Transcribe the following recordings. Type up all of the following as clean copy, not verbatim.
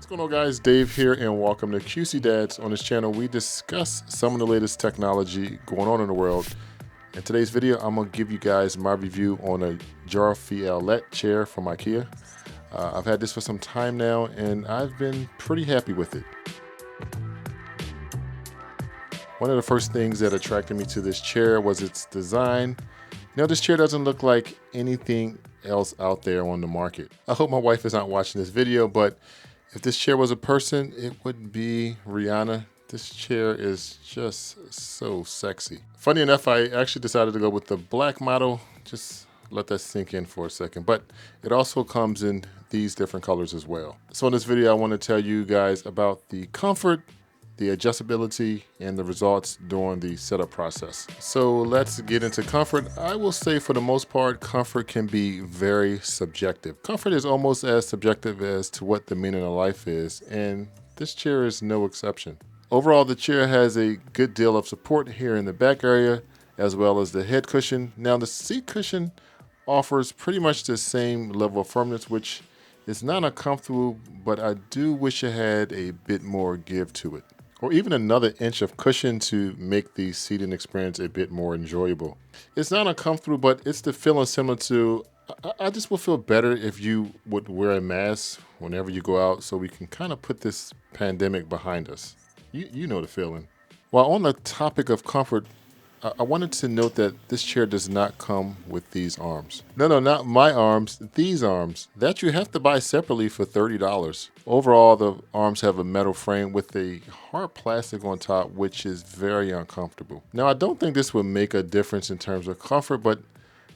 What's going on, guys? Dave here, and welcome to QC Dads. On this channel, we discuss some of the latest technology going on in the world. In today's video, I'm going to give you guys my review on a Jar chair from Ikea. I've had this for some time now, and I've been pretty happy with it. One of the first things that attracted me to this chair was its design. Now, this chair doesn't look like anything else out there on the market. I hope my wife is not watching this video, but if this chair was a person, it would be Rihanna. This chair is just so sexy. Funny enough, I actually decided to go with the black model. Just let that sink in for a second. But it also comes in these different colors as well. So in this video, I want to tell you guys about the comfort, the adjustability, and the results during the setup process. So let's get into comfort. I will say for the most part, comfort can be very subjective. Comfort is almost as subjective as to what the meaning of life is, and this chair is no exception. Overall, the chair has a good deal of support here in the back area, as well as the head cushion. Now, the seat cushion offers pretty much the same level of firmness, which is not uncomfortable, but I do wish it had a bit more give to it, or even another inch of cushion to make the seating experience a bit more enjoyable. It's not uncomfortable, but it's the feeling similar to, I just would feel better if you would wear a mask whenever you go out, so we can kind of put this pandemic behind us. You know the feeling. While on the topic of comfort, I wanted to note that this chair does not come with these arms. No, not my arms, these arms. That you have to buy separately for $30. Overall, the arms have a metal frame with a hard plastic on top, which is very uncomfortable. Now, I don't think this would make a difference in terms of comfort, but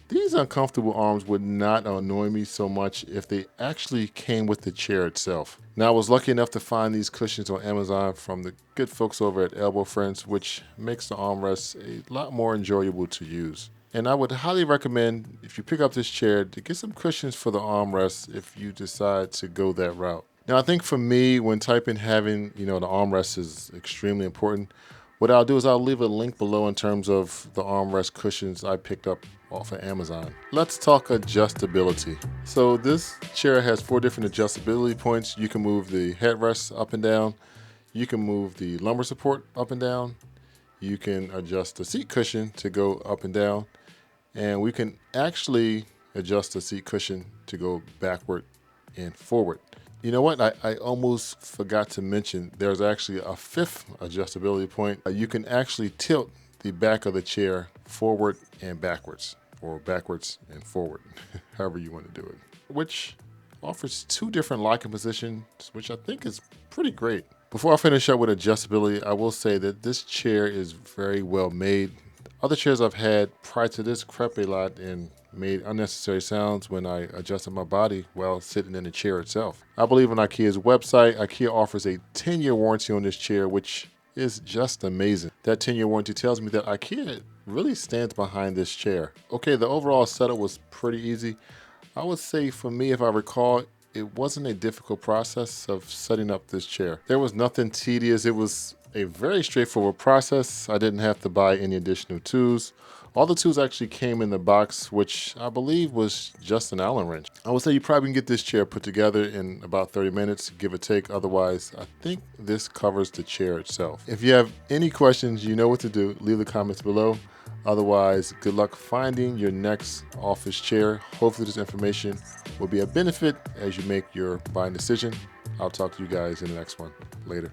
these uncomfortable arms would not annoy me so much if they actually came with the chair itself. Now, I was lucky enough to find these cushions on Amazon from the good folks over at Elbow Friends, which makes the armrests a lot more enjoyable to use. And I would highly recommend, if you pick up this chair, to get some cushions for the armrests if you decide to go that route. Now, I think for me, when typing, having the armrest is extremely important. What I'll do is I'll leave a link below in terms of the armrest cushions I picked up off of Amazon. Let's talk adjustability. So this chair has 4 different adjustability points. You can move the headrest up and down. You can move the lumbar support up and down. You can adjust the seat cushion to go up and down. And we can actually adjust the seat cushion to go backward and forward. You know what? I almost forgot to mention there's actually a 5th adjustability point. You can actually tilt the back of the chair forward and backwards, or backwards and forward, however you want to do it, which offers 2 different locking positions, which I think is pretty great. Before I finish up with adjustability, I will say that this chair is very well made. Other chairs I've had prior to this crept a lot and made unnecessary sounds when I adjusted my body while sitting in the chair itself. I believe on Ikea's website, Ikea offers a 10-year warranty on this chair, which is just amazing. That 10-year warranty tells me that Ikea really stands behind this chair. Okay, the overall setup was pretty easy. I would say for me, if I recall, it wasn't a difficult process of setting up this chair. There was nothing tedious. It was a very straightforward process. I didn't have to buy any additional tools. All the tools actually came in the box, which I believe was just an Allen wrench. I would say you probably can get this chair put together in about 30 minutes, give or take. Otherwise, I think this covers the chair itself. If you have any questions, you know what to do. Leave the comments below. Otherwise, good luck finding your next office chair. Hopefully this information will be a benefit as you make your buying decision. I'll talk to you guys in the next one. Later.